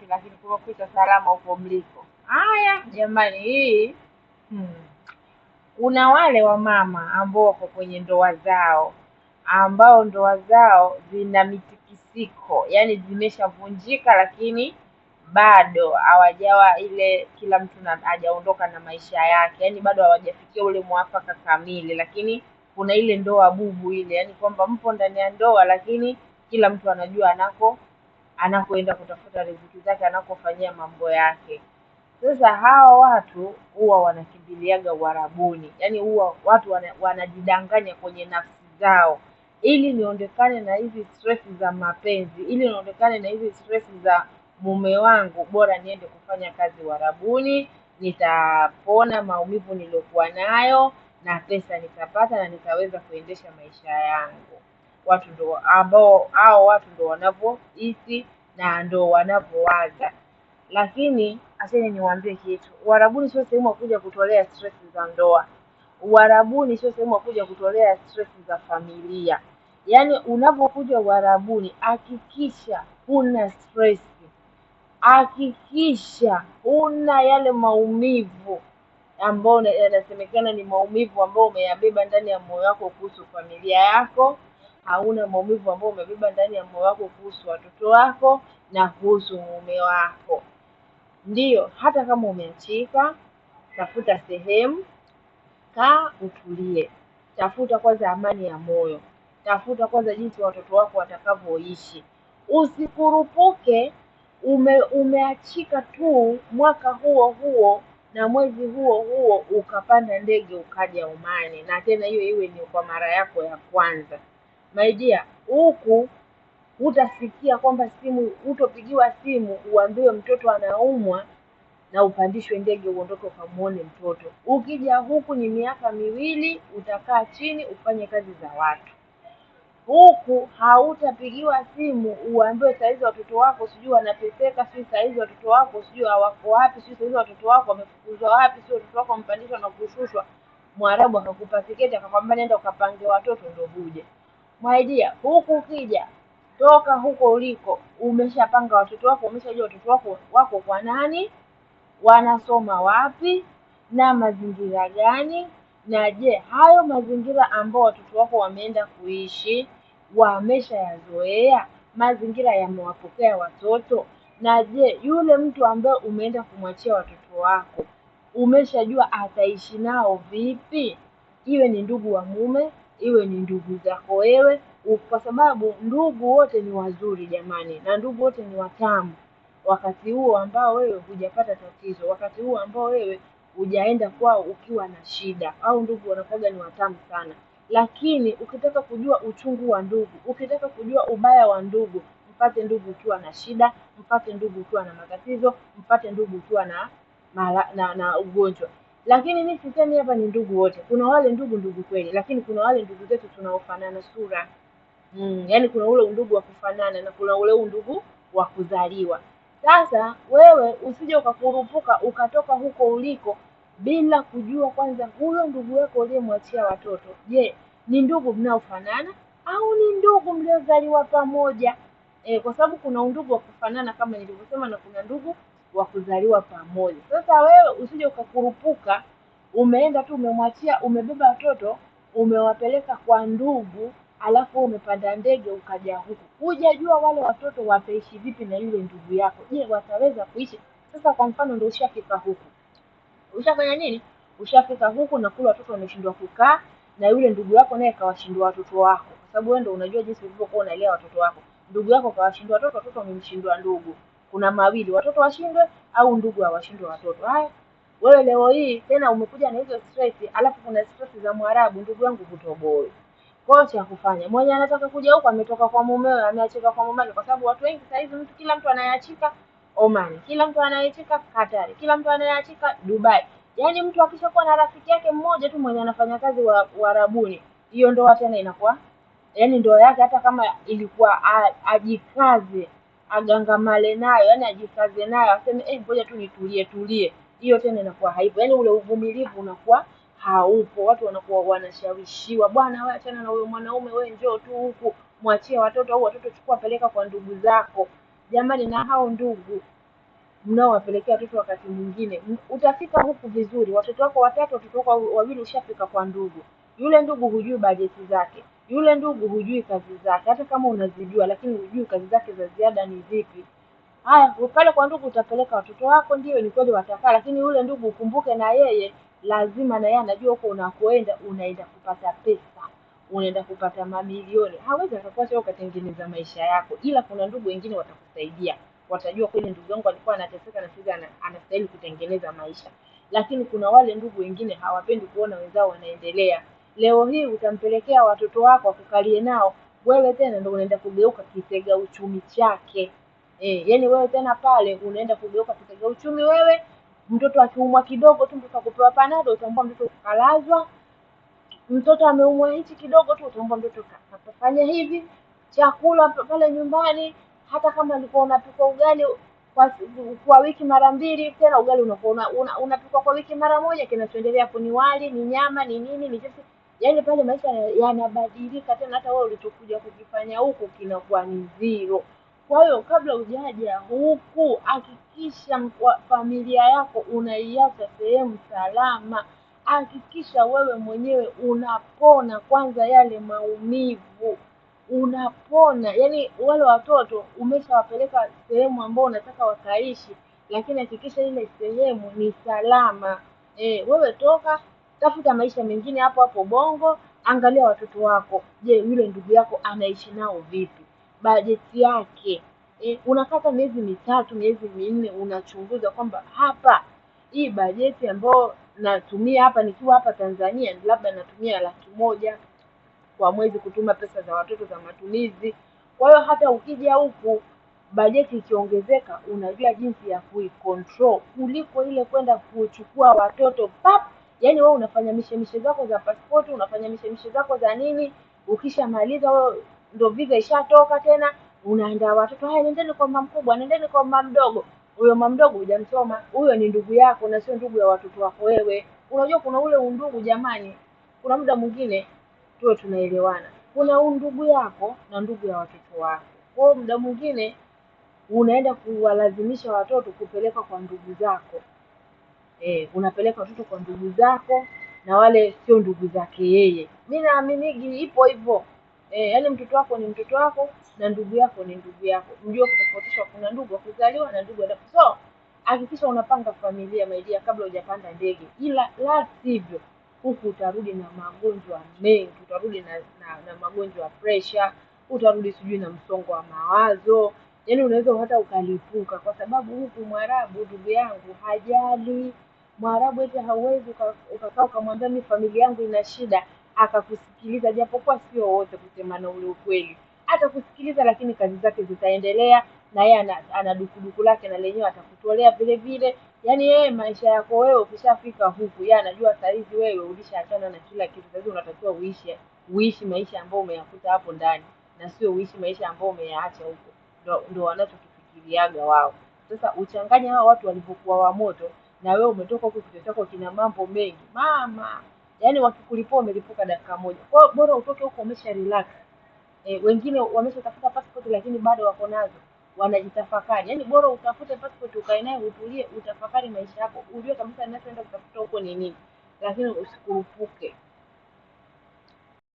lakini kumekucha salama huko mliko. Haya jamani, hii kuna wale wamama ambao wako kwenye ndoa zao, ambao ndoa zao zina mitikisiko, yani zimeshavunjika, lakini bado hawajawa ile, kila mtu hajaondoka na maisha yake, yani bado hawajafikia ule mwafaka kamili, lakini kuna ile ndoa bubu ile, yani kwamba mpo ndani ya ndoa, lakini kila mtu anajua anakoenda kutafuta riziki zake, anakofanyia mambo yake. Sasa hawa watu huwa wanakimbiliaga Uarabuni, yaani huwa watu wanajidanganya kwenye nafsi zao, ili niondekane na hizi stress za mapenzi, ili niondekane na hizi stress za mume wangu, bora niende kufanya kazi Uarabuni, nitapona maumivu niliyokuwa nayo na pesa nitapata na nitaweza kuendesha maisha yangu. Watu ndo ambao hao watu ndo wanavyohisi na ndo wanavyowaza. Lakini acheni niwaambie kitu, Uarabuni sio sehemu ya kuja kutolea stress za ndoa. Uarabuni sio sehemu ya kuja kutolea stress za familia. Yaani unapokuja Uarabuni, hakikisha huna stress, hakikisha huna yale maumivu ambayo yanasemekana ni maumivu ambayo umeyabeba ndani ya moyo wako kuhusu familia yako. Hauna maumivu ambayo umebeba ndani ya moyo wako kuhusu watoto wako na kuhusu mume wako. Ndiyo, hata kama umeachika, tafuta sehemu, kaa utulie. Tafuta kwanza amani ya moyo. Tafuta kwanza jinsi watoto wako watakavyoishi. Usikurupuke umeachika tu mwaka huo huo na mwezi huo huo ukapanda ndege ukaja Omani, na tena hiyo iwe ni kwa mara yako ya kwanza. My dear, huku utasikia kwamba utopigiwa simu uambiwe mtoto anaumwa na upandishwe ndege uondoke ukamuone mtoto. Ukija huku ni miaka miwili utakaa chini ufanye kazi za watu. Huku hautapigiwa simu uambiwe saizi watoto wako sijui wanateseka, sijui saizi watoto wako sijui hawako wapi, sijui saizi watoto wako wamefukuzwa wapi, sijui watoto wako wamepandishwa na kushushwa. Mwarabu akakupa tiketi akakwambia nenda ukapange watoto ndio huje. My dear, huku ukija toka huko uliko umeshapanga watoto wako, umeshajua watoto wako kwa nani, wanasoma wapi na mazingira gani, na je hayo mazingira ambao watoto wako wameenda kuishi wameshayazoea, mazingira yamewapokea watoto, na je yule mtu ambaye umeenda kumwachia watoto wako umeshajua ataishi nao vipi, iwe ni ndugu wa mume, iwe ni ndugu zako wewe, kwa sababu ndugu wote ni wazuri jamani, na ndugu wote ni watamu. Wakati huo ambao wewe hujapata tatizo, wakati huo ambao wewe hujaenda kwao ukiwa na shida, au ndugu wanakuwa ni watamu sana. Lakini ukitaka kujua uchungu wa ndugu, ukitaka kujua ubaya wa ndugu, mpate ndugu ukiwa na shida, mpate ndugu ukiwa na matatizo, mpate ndugu ukiwa na ugonjwa. Lakini mimi sisemi hapa ni ndugu wote. Kuna wale ndugu kweli, lakini kuna wale ndugu zetu tunaofanana sura. Yaani kuna ule undugu wa kufanana na kuna ule undugu wa kuzaliwa. Sasa wewe usije ukakurupuka ukatoka huko uliko bila kujua kwanza huyo ndugu wako uliyemwachia watoto, je, ni ndugu mnaofanana au ni ndugu mliozaliwa pamoja? Kwa sababu kuna undugu wa kufanana kama nilivyosema, na kuna ndugu wa kuzaliwa pamoja. Sasa wewe usije ukakurupuka umeenda tu umemwachia, umebeba watoto umewapeleka kwa ndugu, alafu umepanda ndege ukaja huku, hujajua wale watoto wataishi vipi na yule ndugu yako. Je, wataweza kuishi? Sasa kwa mfano ndio ushafika huku, ushafanya nini? Ushafika huku na kule watoto wameshindwa kukaa, na yule ndugu yako naye kawashindwa watoto wako, kwa sababu wewe ndio unajua jinsi ulivyokuwa unalea watoto wako. Ndugu yako kawashindwa watoto, watoto wamemshindwa ndugu. Kuna mawili, watoto washindwe au ndugu hawashindwe watoto. Haya, wewe leo hii tena umekuja na hizo stress, alafu kuna stress za Mwarabu, ndugu yangu hutoboi. Kwa cha kufanya, mwenye anataka kuja huko ametoka kwa mumewe, ameachika kwa mumewe, kwa sababu watu wengi sasa hivi kila mtu anayeachika Oman, kila mtu anayeachika Qatar, kila mtu anayeachika Dubai. Yaani mtu akishakuwa na rafiki yake mmoja tu mwenye anafanya kazi Uarabuni, hiyo ndoa tena inakuwa, yaani ndoa yake hata kama ilikuwa ajikaze, agangamale nayo, yaani ajikaze nayo, aseme ngoja tu nitulie, hiyo tena inakuwa haipo. Yaani ule uvumilivu unakuwa haupo. Watu wanakuwa wanashawishiwa, bwana wewe achana na huyo mwanaume, wewe njoo tu huku mwachie watoto, au watoto chukua peleka kwa ndugu zako. Jamani, na hao ndugu mnaowapelekea watoto wakati mwingine. Utafika huku vizuri, watoto wako watatu, watoto wako wawili ushafika kwa ndugu. Yule ndugu hujui bajeti zake, yule ndugu hujui kazi zake, hata kama unazijua lakini hujui kazi zake za ziada ni zipi. Haya, pale kwa ndugu utapeleka watoto wako, ndio ni kweli watakaa, lakini yule ndugu ukumbuke na yeye lazima na yeye anajua huko unakoenda unaenda kupata pesa, unaenda kupata mamilioni. Hawezi akakuacha wewe ukatengeneza maisha yako, ila kuna ndugu wengine watakusaidia, watajua kweli ndugu yangu alikuwa anateseka na sasa anastahili kutengeneza maisha. Lakini kuna wale ndugu wengine hawapendi kuona wenzao wanaendelea. Leo hii utampelekea watoto wako akukalie nao, wewe tena ndio unaenda kugeuka kitega uchumi chake. Yani wewe tena pale unaenda kugeuka kitega uchumi wewe. Mtoto akiumwa kidogo tu mtoto akupewa panado utaomba mtoto kalazwa. Mtoto ameumwa hichi kidogo tu utaomba mtoto kafanya hivi. Chakula pale nyumbani hata kama ulikuwa unapika ugali kwa wiki mara mbili, tena ugali unakuwa unapika kwa wiki mara moja, kinachoendelea hapo ni wali, ni nyama, ni nini, ni chipsi. Yaani pale maisha yanabadilika tena, hata wewe ulichokuja kukifanya huku kinakuwa ni zero. Kwa hiyo kabla hujaja huku hakikisha familia yako unaiacha sehemu salama. Hakikisha wewe mwenyewe unapona kwanza yale maumivu. Unapona, yani wale watoto umeshawapeleka sehemu ambao unataka wakaishi, lakini hakikisha ile sehemu ni salama. Wewe toka tafuta maisha mengine hapo hapo Bongo, angalia watoto wako. Je, yule ndugu yako anaishi nao vipi? Bajeti yake. Unakata miezi mitatu, miezi minne unachunguza kwamba hapa hii bajeti ambayo natumia hapa nikiwa hapa Tanzania labda natumia 100,000 kwa mwezi kutuma pesa za watoto za matumizi. Kwa hiyo hata ukija huku bajeti ikiongezeka unajua jinsi ya kuicontrol kuliko ile kwenda kuchukua watoto pap. Yani wewe unafanya mishemishe zako za passport, unafanya mishemishe zako za nini, ukishamaliza wewe ndio visa ishatoka tena unaandaa watoto. Haya, nendeni kwa mama mkubwa, nendeni kwa mama mdogo. Huyo mama mdogo hujamsoma, huyo ni ndugu yako na sio ndugu ya watoto wako wewe. Unajua kuna ule undugu jamani, kuna muda mwingine tuwe tunaelewana. Kuna ndugu yako na ndugu ya watoto wako. Kwa hiyo muda mwingine unaenda kuwalazimisha watoto kupeleka kwa ndugu zako. Unapeleka watoto kwa ndugu zako na wale sio ndugu zake yeye. Mimi naaminigi ipo hivyo. Yani mtoto wako ni mtoto wako na ndugu yako ni ndugu yako. Mjue kutofautisha, kuna ndugu wa kuzaliwa na ndugu wa damu. So hakikisha unapanga familia maidia kabla hujapanda ndege, ila la sivyo huku utarudi na magonjwa mengi. Utarudi na magonjwa ya pressure, utarudi sijui na msongo wa mawazo. Yani unaweza hata ukalipuka, kwa sababu huku Mwarabu ndugu yangu hajali. Mwarabu eti hauwezi ukakaa ukamwambia mimi familia yangu ina shida akakusikiliza, japokuwa sio wote, kusema na ule ukweli. Hata kusikiliza, lakini kazi zake zitaendelea na yeye ana dukuduku lake na lenyewe atakutolea vile vile. Yani yeye maisha yako wewe ukishafika huku, yeye anajua saizi wewe ulishaachana na kila kitu. Sasa unatakiwa uishi maisha ambayo umeyakuta hapo ndani na sio uishi maisha ambayo umeyaacha huko. Ndio wanachokifikiriaga wao. Sasa uchanganya hao watu walivyokuwa wa moto na wewe umetoka huko kitu chako kina mambo mengi. Mama, yani wakikulipua umelipuka dakika moja. Kwa hiyo bora utoke huko umesha relax. Wengine wameshatafuta passport lakini bado wako nazo, wanajitafakari. Yani bora utafute passport ukae nayo utulie, utafakari maisha yako, ujue kabisa ninachoenda kutafuta huko ni nini, lakini usikurupuke.